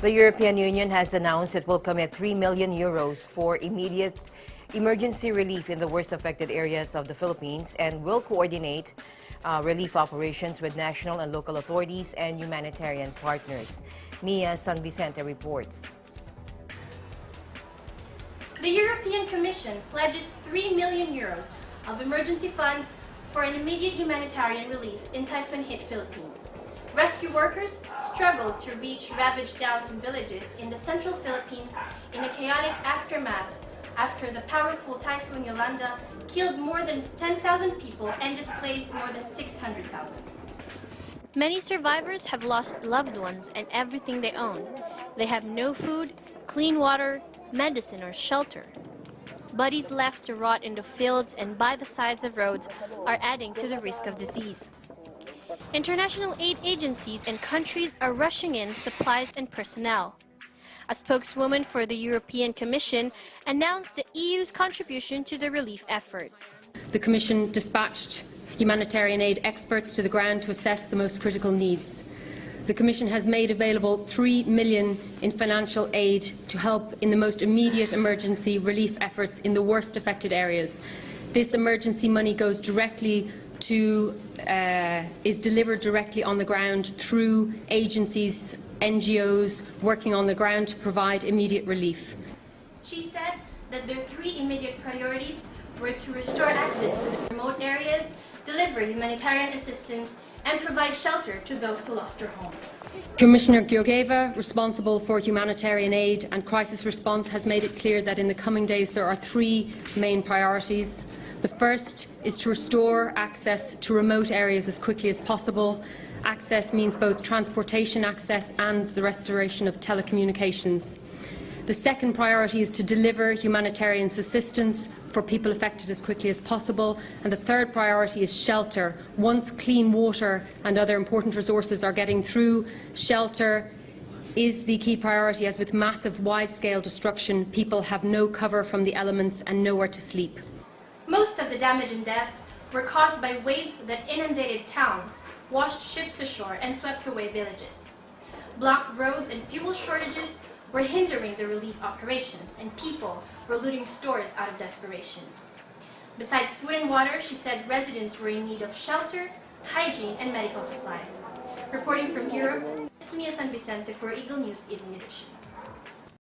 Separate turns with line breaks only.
The European Union has announced it will commit €3 million for immediate emergency relief in the worst affected areas of the Philippines and will coordinate relief operations with national and local authorities and humanitarian partners. Mia San Vicente reports.
The European Commission pledges €3 million of emergency funds for an immediate humanitarian relief in typhoon-hit Philippines. Rescue workers struggled to reach ravaged towns and villages in the central Philippines in a chaotic aftermath after the powerful typhoon Yolanda killed more than 10,000 people and displaced more than 600,000.
Many survivors have lost loved ones and everything they own. They have no food, clean water, medicine, or shelter. Bodies left to rot in the fields and by the sides of roads are adding to the risk of disease. International aid agencies and countries are rushing in supplies and personnel. A spokeswoman for the European Commission announced the EU's contribution to the relief effort.
The Commission dispatched humanitarian aid experts to the ground to assess the most critical needs. The Commission has made available €3 million in financial aid to help in the most immediate emergency relief efforts in the worst affected areas. This emergency money goes directly is delivered directly on the ground through agencies, NGOs working on the ground to provide immediate relief.
She said that their three immediate priorities were to restore access to the remote areas, deliver humanitarian assistance, and provide shelter to those who lost their homes.
Commissioner Georgieva, responsible for humanitarian aid and crisis response, has made it clear that in the coming days there are three main priorities. The first is to restore access to remote areas as quickly as possible. Access means both transportation access and the restoration of telecommunications. The second priority is to deliver humanitarian assistance for people affected as quickly as possible. And the third priority is shelter. Once clean water and other important resources are getting through, shelter is the key priority, as with massive wide-scale destruction, people have no cover from the elements and nowhere to sleep.
Most of the damage and deaths were caused by waves that inundated towns, washed ships ashore, and swept away villages. Blocked roads and fuel shortages were hindering the relief operations, and people were looting stores out of desperation. Besides food and water, she said residents were in need of shelter, hygiene, and medical supplies. Reporting from Europe, Mia San Vicente for Eagle News Evening Edition.